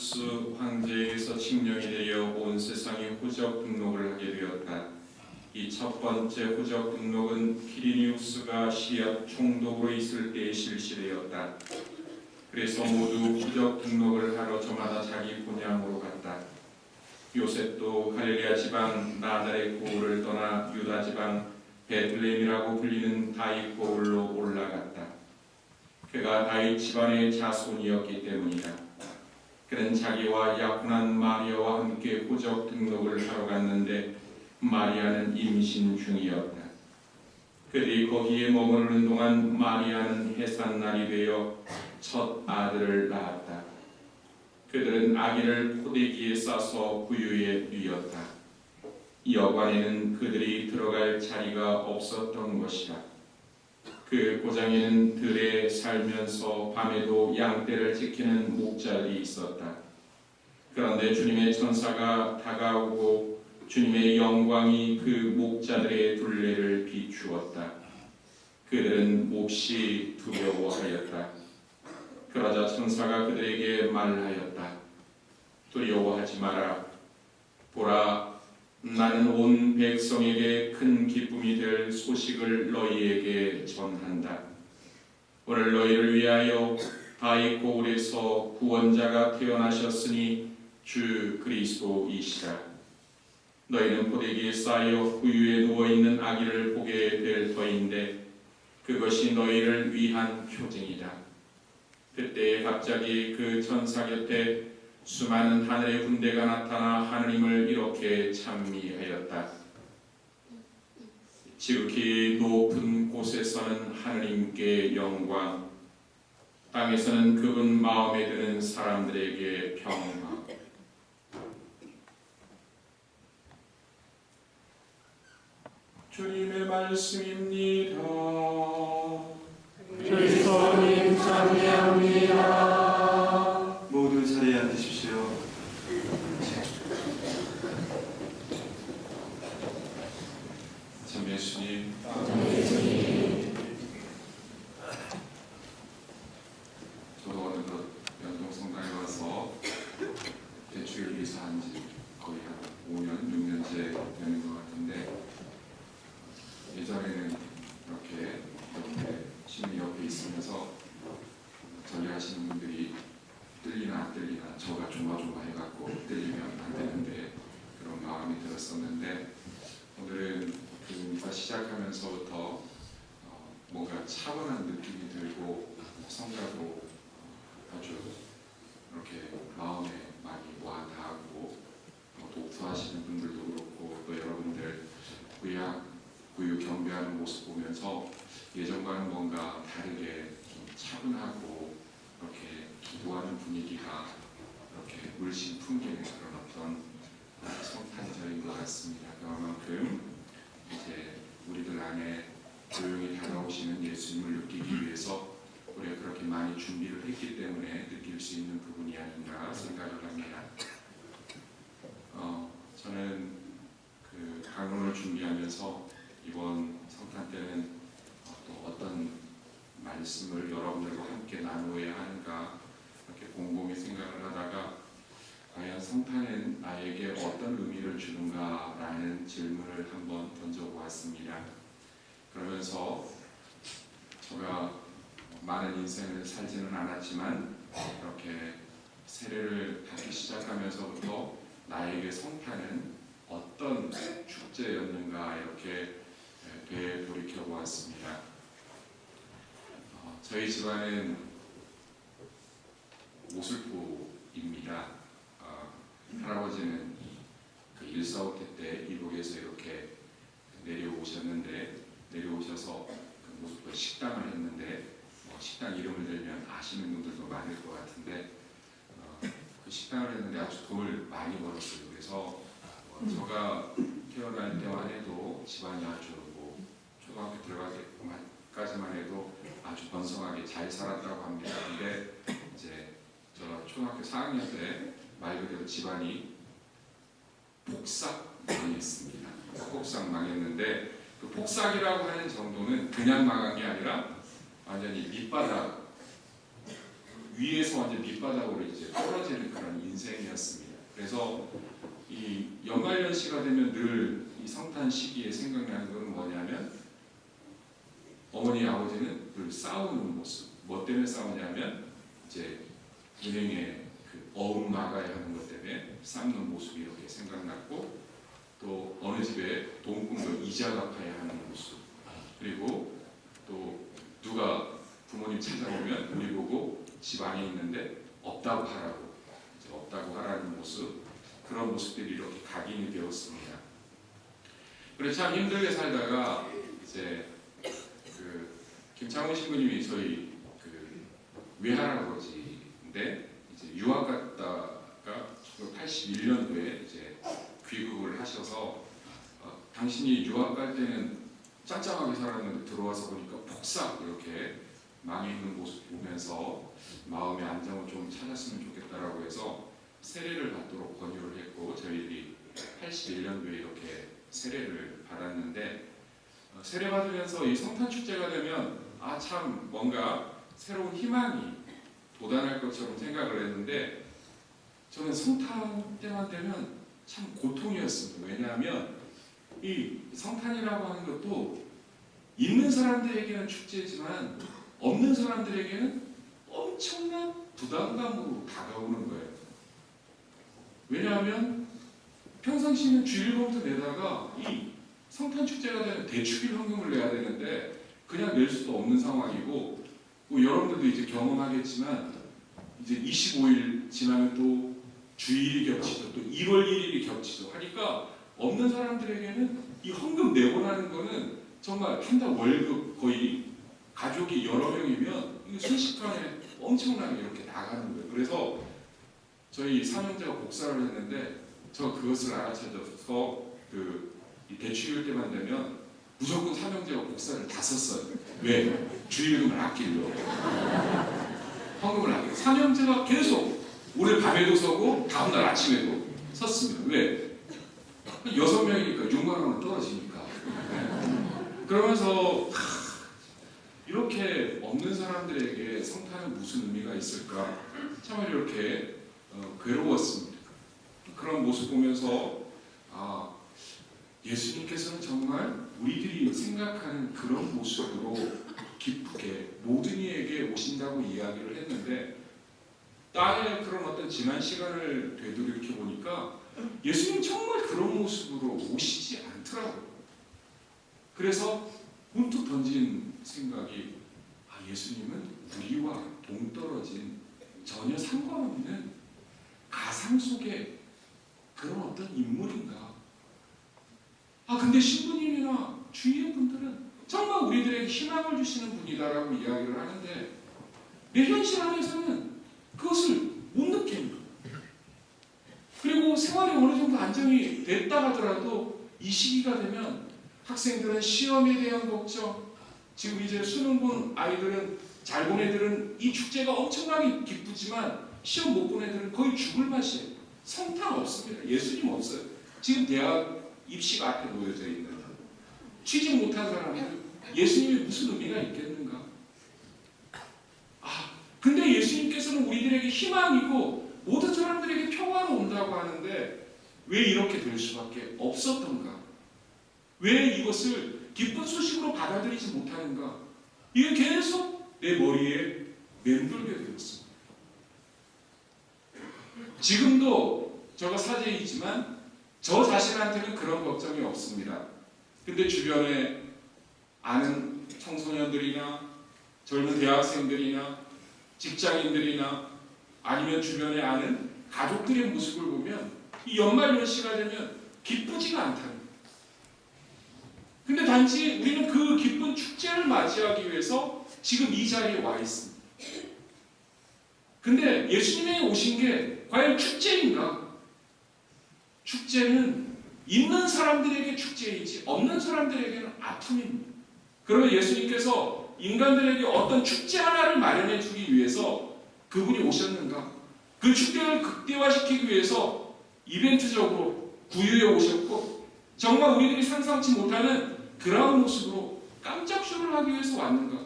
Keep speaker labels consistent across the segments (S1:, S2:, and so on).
S1: 키리니우스 황제에게서 칙령이 내려 온 세상에 후적 등록을 하게 되었다. 이 첫 번째 후적 등록은 키리니우스가 시앗 총독으로 있을 때에 실시되었다. 그래서 모두 후적 등록을 하러 저마다 자기 본향으로 갔다. 요셉도 갈릴레아 지방 나사렛 고을을 떠나 유다 지방 베들레헴이라고 불리는 다윗 고을로 올라갔다. 그가 다윗 집안의 자손이었기 때문이다. 그는 자기와 약혼한 마리아와 함께 후적 등록을 하러 갔는데 마리아는 임신 중이었다. 그들이 거기에 머무르는 동안 마리아는 해산날이 되어 첫 아들을 낳았다. 그들은 아기를 포대기에 싸서 구유에 뉘었다. 여관에는 그들이 들어갈 자리가 없었던 것이다. 그 고장에는 들에 살면서 밤에도 양떼를 지키는 목자들이 있었다. 그런데 주님의 천사가 다가오고 주님의 영광이 그 목자들의 둘레를 비추었다. 그들은 몹시 두려워하였다. 그러자 천사가 그들에게 말하였다. 두려워하지 마라. 보라, 나는 온 백성에게 큰 기쁨이 될 소식을 너희에게 전한다. 오늘 너희를 위하여 다윗 고을에서 구원자가 태어나셨으니 주 그리스도이시라. 너희는 포대기에 쌓여 구유에 누워있는 아기를 보게 될 터인데 그것이 너희를 위한 표징이다. 그때에 갑자기 그 천사 곁에 수많은 하늘의 군대가 나타나 하느님을 이렇게 찬미하였다. 지극히 높은 곳에서는 하느님께 영광, 땅에서는 그분 마음에 드는 사람들에게 평화. 주님의 말씀입니다.
S2: 그리스도님 찬미합니다.
S3: 모두 자리에 앉으십시오.
S1: 참 예수님, 저도 오늘 연동성당에 와서 대축을 위해서 한지 거의 한 5년, 6년째 되는 것 같은데 예전에는 이렇게 신이 옆에 있으면서 전례하시는 분들이 들리나 안 들리나 저가 조마조마해갖고 들리면 안 되는데 그런 마음이 들었었는데 오늘은 그 미사 시작하면서부터 뭔가 차분한 느낌이 들고 성가도 아주 이렇게 마음에 많이 와닿고 독서하시는 분들도 그렇고 또 여러분들 구유 경배하는 모습 보면서 예전과는 뭔가 다르게 좀 차분하고 이렇게 기도하는 분위기가 이렇게 물씬 풍기는 그런 어떤 성탄절인 것 같습니다. 그만큼 이제 우리들 안에 조용히 다가오시는 예수님을 느끼기 위해서 우리가 그렇게 많이 준비를 했기 때문에 느낄 수 있는 부분이 아닌가 생각을 합니다. 저는 그 강론을 준비하면서 이번 성탄 때는 또 어떤 말씀을 여러분들과 함께 나누어야 하는가 이렇게 곰곰이 생각을 하다가 과연 성탄은 나에게 어떤 의미를 주는가라는 질문을 한번 던져보았습니다. 그러면서 제가 많은 인생을 살지는 않았지만 이렇게 세례를 받기 시작하면서부터 나에게 성탄은 어떤 축제였는가 이렇게 되돌이켜 보았습니다. 저희 집안은 오슬프입니다. 할아버지는 그 일사후퇴 때 이북에서 이렇게 내려오셔서 그 모습으로 식당을 했는데 식당 이름을 들면 아시는 분들도 많을 것 같은데 그 식당을 했는데 아주 돈을 많이 벌었어요. 그래서 제가 태어날 때만 해도 집안이 아주 초등학교 들어갈 때까지만 해도 아주 번성하게 잘 살았다고 합니다. 근데 이제 제가 초등학교 4학년 때 말 그대로 집안이 폭삭 망했습니다. 폭삭 망했는데 그 폭삭이라고 하는 정도는 그냥 망한 게 아니라 완전히 밑바닥 위에서 완전 밑바닥으로 이제 떨어지는 그런 인생이었습니다. 그래서 이 연말연시가 되면 늘 이 성탄 시기에 생각나는 것은 뭐냐면 어머니 아버지는 늘 싸우는 모습. 뭐 때문에 싸우냐면 이제 은행에 그 어음 막아야 하는 것 때문에 싸우는 모습이 이렇게 생각났고, 또 어느 집에 돈 끊고 이자 갚아야 하는 모습, 그리고 또 누가 부모님 찾아오면 우리 보고 집 안에 있는데 없다고 하라고, 이제 없다고 하라는 모습, 그런 모습들이 이렇게 각인이 되었습니다. 그래서 참 힘들게 살다가 이제 그 김창훈 신부님이 저희 그 외할아버지인데 이제 유학 갔다가 1981년도에 이제 귀국을 하셔서 당신이 유학 갈 때는 짱짱하게 살았는데 들어와서 보니까 폭삭 이렇게 망해 있는 모습 보면서 마음의 안정을 좀 찾았으면 좋겠다라고 해서 세례를 받도록 권유를 했고, 저희들이 81년도에 이렇게 세례를 받았는데, 세례 받으면서 이 성탄 축제가 되면 참 뭔가 새로운 희망이 돋아날 것처럼 생각을 했는데, 저는 성탄 때만 되면 참 고통이었습니다. 왜냐하면 이 성탄이라고 하는 것도 있는 사람들에게는 축제지만 없는 사람들에게는 엄청난 부담감으로 다가오는 거예요. 왜냐하면 평상시에는 주일금부터 내다가 이 성탄 축제가 되면 대축일 헌금을 내야 되는데 그냥 낼 수도 없는 상황이고, 뭐 여러분들도 이제 경험하겠지만 이제 25일 지나면 또 주일이 겹치죠. 또 1월 1일이 겹치죠. 하니까 없는 사람들에게는 이 헌금 내고 나는 거는 정말 한 달 월급, 거의 가족이 여러 명이면 순식간에 엄청나게 이렇게 나가는 거예요. 그래서 저희 삼형제가 복사를 했는데 저 그것을 알아차려서 이 대축일 때만 되면 무조건 삼형제가 복사를 다 썼어요. 왜? 주일금을 아끼려고. 헌금을 아끼고. 삼형제가 계속 오늘 밤에도 서고 다음날 아침에도 썼습니다. 왜? 6명이니까 6만 원은 떨어지니까. 그러면서 이렇게 없는 사람들에게 성탄은 무슨 의미가 있을까? 참 이렇게 괴로웠습니다. 그런 모습 보면서 예수님께서는 정말 우리들이 생각하는 그런 모습으로 기쁘게 모든 이에게 오신다고 이야기를 했는데, 나의 그런 어떤 지난 시간을 되돌이켜 보니까 예수님 정말 그런 모습으로 오시지 않더라고요. 그래서 문득 던진 생각이, 예수님은 우리와 동떨어진 전혀 상관없는 가상 속의 그런 어떤 인물인가? 근데 신부님이나 주위의 분들은 정말 우리들에게 희망을 주시는 분이다라고 이야기를 하는데, 내 현실 안에서는 그것을 못 느낍니다. 그리고 생활이 어느 정도 안정이 됐다 하더라도 이 시기가 되면 학생들은 시험에 대한 걱정, 지금 이제 수능 본 아이들은, 잘 본 애들은 이 축제가 엄청나게 기쁘지만 시험 못 본 애들은 거의 죽을 맛이에요. 성탄 없습니다. 예수님 없어요. 지금 대학 입시가 앞에 놓여져 있는, 취직 못한 사람들 예수님이 무슨 의미가 있겠는가? 근데 예수님께서는 우리들에게 희망이고 모든 사람들에게 평화로 온다고 하는데 왜 이렇게 될 수밖에 없었던가? 왜 이것을 기쁜 소식으로 받아들이지 못하는가? 이게 계속 내 머리에 맴돌게 되었습니다. 지금도 저가 사제이지만 저 자신한테는 그런 걱정이 없습니다. 근데 주변에 아는 청소년들이나 젊은 대학생들이나 직장인들이나 아니면 주변에 아는 가족들의 모습을 보면 이 연말연시가 되면 기쁘지가 않다는 거예요. 근데 단지 우리는 그 기쁜 축제를 맞이하기 위해서 지금 이 자리에 와 있습니다. 근데 예수님이 오신 게 과연 축제인가? 축제는 있는 사람들에게 축제이지 없는 사람들에게는 아픔입니다. 그러면 예수님께서 인간들에게 어떤 축제 하나를 마련해 주기 위해서 그분이 오셨는가? 그 축제를 극대화시키기 위해서 이벤트적으로 구유에 오셨고, 정말 우리들이 상상치 못하는 그러한 모습으로 깜짝 쇼를 하기 위해서 왔는가?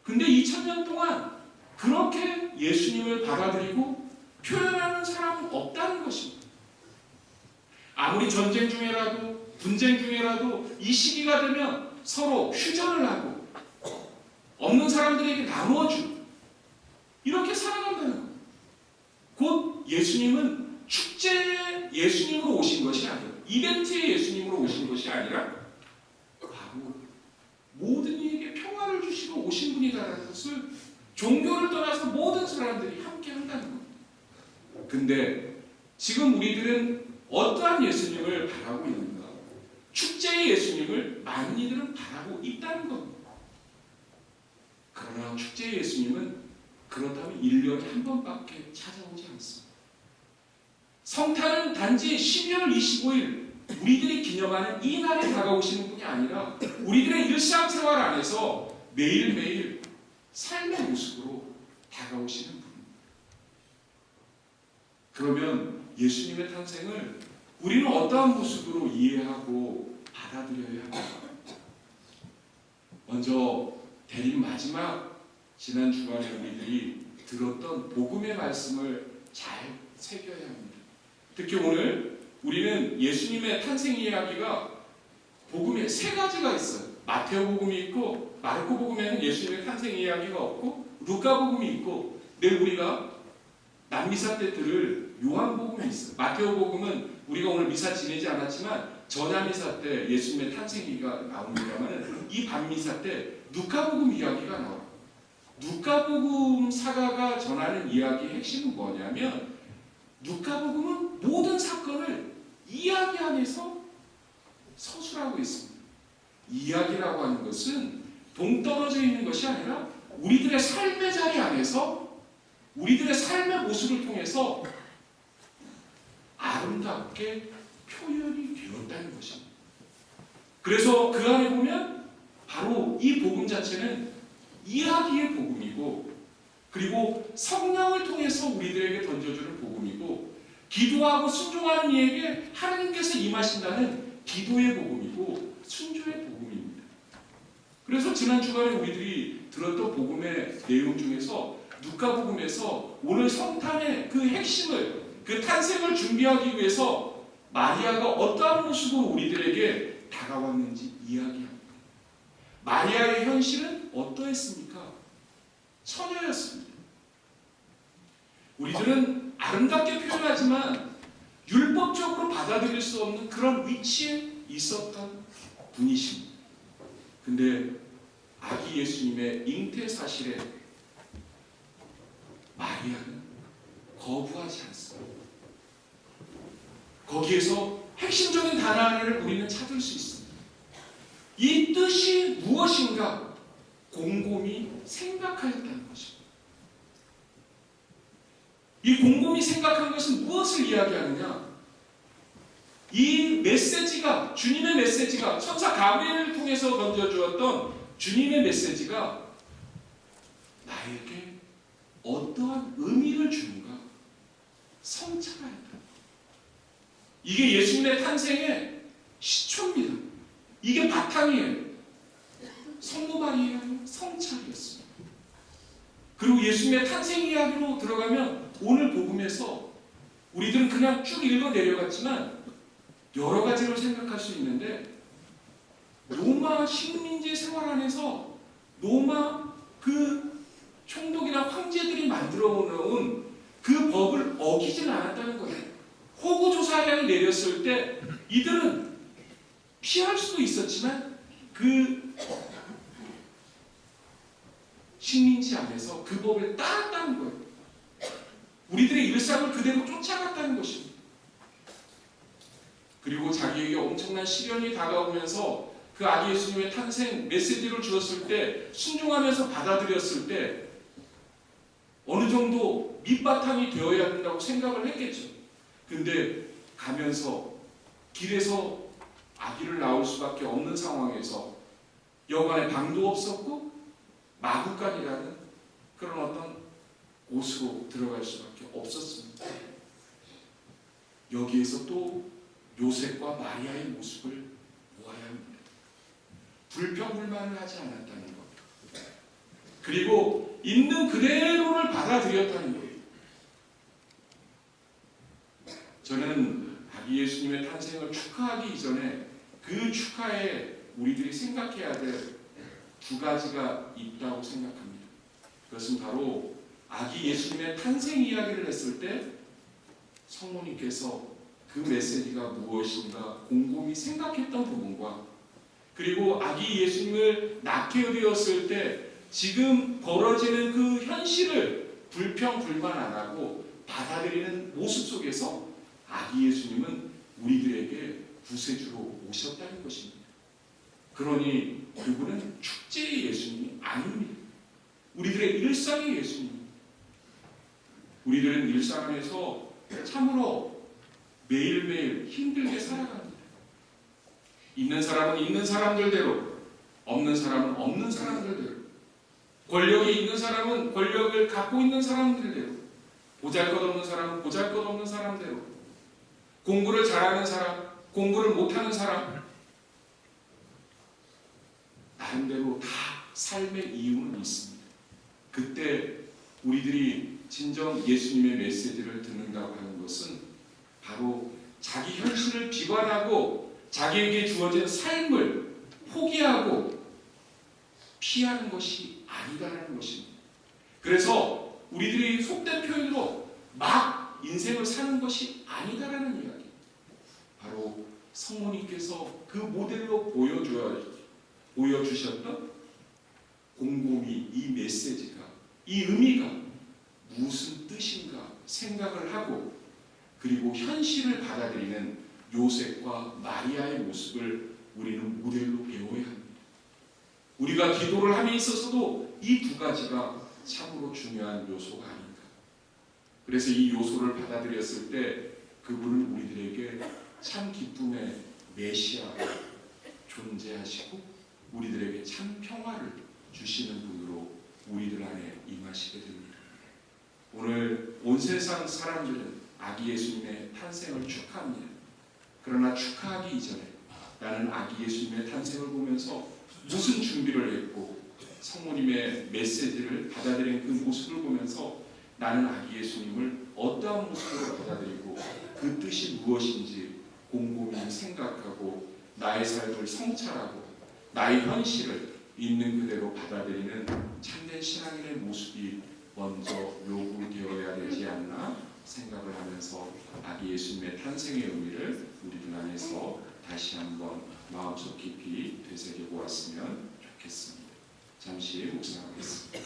S1: 근데 2000년 동안
S2: 그렇게 예수님을 받아들이고 표현하는 사람은 없다는 것입니다. 아무리 전쟁 중에라도 분쟁 중에라도 이 시기가 되면 서로 휴전을 하고 없는 사람들에게 나누어주고 이렇게 살아간다는 겁니다. 곧 예수님은 축제에 예수님으로 오신 것이 아니라 이벤트에 예수님으로 오신 것이 아니라 바로 모든 이에게 평화를 주시러 오신 분이다라는 것을 종교를 떠나서 모든 사람들이 함께 한다는 겁니다. 근데 지금 우리들은 어떠한 예수님을 바라고 있는가? 축제의 예수님을 많은 이들은 바라고 있다는 겁니다. 그러나 축제의 예수님은 그렇다면 1년에 한 번밖에 찾아오지 않습니다. 성탄은 단지 12월 25일 우리들이 기념하는 이 날에 다가오시는 분이 아니라 우리들의 일상생활 안에서 매일매일 삶의 모습으로 다가오시는 분입니다. 그러면 예수님의 탄생을 우리는 어떠한 모습으로 이해하고 받아들여야 합니까? 먼저 대립 마지막 지난 주간에 우리들이 들었던 복음의 말씀을 잘 새겨야 합니다. 특히 오늘 우리는 예수님의 탄생 이야기가 복음에 세 가지가 있어요. 마태오 복음이 있고 마르코 복음에는 예수님의 탄생 이야기가 없고 루카 복음이 있고 내일 우리가 남미사 때 들을 요한 복음이 있어요. 마태오 복음은 우리가 오늘 미사 지내지 않았지만 전야미사 때 예수님의 탄생 이야기가 나옵니다만 이 밤미사 때 루카 복음 이야기가 나와요. 누가복음 사가가 전하는 이야기의 핵심은 뭐냐면 누가복음은 모든 사건을 이야기 안에서 서술하고 있습니다. 이야기라고 하는 것은 동떨어져 있는 것이 아니라 우리들의 삶의 자리 안에서 우리들의 삶의 모습을 통해서 아름답게 표현이 되었다는 것입니다. 그래서 그 안에 보면 바로 이 복음 자체는 이야기의 복음이고 그리고 성령을 통해서 우리들에게 던져주는 복음이고 기도하고 순종하는 이에게 하나님께서 임하신다는 기도의 복음이고 순종의 복음입니다. 그래서 지난 주간에 우리들이 들었던 복음의 내용 중에서 누가복음에서 오늘 성탄의 그 핵심을 그 탄생을 준비하기 위해서 마리아가 어떠한 모습으로 우리들에게 다가왔는지 이야기합니다. 마리아의 현실은 어떠했습니까? 처녀였습니다. 우리들은 아름답게 표현하지만 율법적으로 받아들일 수 없는 그런 위치에 있었던 분이십니다. 근데 아기 예수님의 잉태 사실에 마리아는 거부하지 않습니다. 거기에서 핵심적인 단어 하나를 우리는 찾을 수 있습니다. 이 뜻이 무엇인가 곰곰이 생각하였다는 것입니다. 이 곰곰이 생각한 것은 무엇을 이야기하느냐? 이 메시지가 주님의 메시지가 천사 가브리엘을 통해서 던져주었던 주님의 메시지가 나에게 어떠한 의미를 주는가? 성찰하였다. 이게 예수님의 탄생의 시초입니다. 이게 바탕이에요. 성모 마리아의 성찰이었습니다. 그리고 예수님의 탄생 이야기로 들어가면 오늘 복음에서 우리들은 그냥 쭉 읽어 내려갔지만 여러 가지를 생각할 수 있는데 로마 식민지 생활 안에서 로마 그 총독이나 황제들이 만들어 놓은 그 법을 어기진 않았다는 거예요. 호구조사령이 내렸을 때 이들은 피할 수도 있었지만 그 식민지 안에서 그 법을 따랐다는 거예요. 우리들의 일상을 그대로 쫓아갔다는 것입니다. 그리고 자기에게 엄청난 시련이 다가오면서 그 아기 예수님의 탄생 메시지를 주었을 때 순종하면서 받아들였을 때 어느 정도 밑바탕이 되어야 된다고 생각을 했겠죠. 근데 가면서 길에서 아기를 낳을 수밖에 없는 상황에서 여간에 방도 없었고 마구간이라는 그런 어떤 곳으로 들어갈 수밖에 없었습니다. 여기에서 또 요셉과 마리아의 모습을 보아야 합니다. 불평불만을 하지 않았다는 것. 그리고 있는 그대로를 받아들였다는 거예요. 저는 아기 예수님의 탄생을 축하하기 이전에 그 축하에 우리들이 생각해야 될 두 가지가 있다고 생각합니다. 그것은 바로 아기 예수님의 탄생 이야기를 했을 때 성모님께서 그 메시지가 무엇인가 곰곰이 생각했던 부분과, 그리고 아기 예수님을 낳게 되었을 때 지금 벌어지는 그 현실을 불평불만 안 하고 받아들이는 모습 속에서 아기 예수님은 우리들에게 구세주로 오셨다는 것입니다. 그러니 그분은 축제의 예수님이 아닙니다. 우리들의 일상의 예수님. 우리들은 일상 안에서 참으로 매일매일 힘들게 살아갑니다. 있는 사람은 있는 사람들대로, 없는 사람은 없는 사람들대로, 권력이 있는 사람은 권력을 갖고 있는 사람들대로, 보잘것없는 사람은 보잘것없는 사람대로, 공부를 잘하는 사람, 공부를 못하는 사람, 나름대로 다 삶의 이유는 있습니다. 그때 우리들이 진정 예수님의 메시지를 듣는다고 하는 것은 바로 자기 현실을 비관하고 자기에게 주어진 삶을 포기하고 피하는 것이 아니다라는 것입니다. 그래서 우리들이 속된 표현으로 막 인생을 사는 것이 아니다라는 이야기. 바로 성모님께서 그 모델로 보여주셨던 곰곰이 이 메시지가, 이 의미가 무슨 뜻인가 생각을 하고, 그리고 현실을 받아들이는 요셉과 마리아의 모습을 우리는 모델로 배워야 합니다. 우리가 기도를 함에 있어서도 이 두 가지가 참으로 중요한 요소가 아닌가. 그래서 이 요소를 받아들였을 때 그분은 우리들에게 참 기쁨의 메시아로 존재하시고 우리들에게 참 평화를 주시는 분으로 우리들 안에 임하시게 됩니다. 오늘 온 세상 사람들은 아기 예수님의 탄생을 축하합니다. 그러나 축하하기 이전에 나는 아기 예수님의 탄생을 보면서 무슨 준비를 했고 성모님의 메시지를 받아들인 그 모습을 보면서 나는 아기 예수님을 어떠한 모습으로 받아들이고 그 뜻이 무엇인지 곰곰이 생각하고 나의 삶을 성찰하고 나의 현실을 있는 그대로 받아들이는 참된 신앙인의 모습이 먼저 요구되어야 되지 않나 생각을 하면서 아기 예수님의 탄생의 의미를 우리들 안에서 다시 한번 마음속 깊이 되새겨 보았으면 좋겠습니다. 잠시 묵상하겠습니다.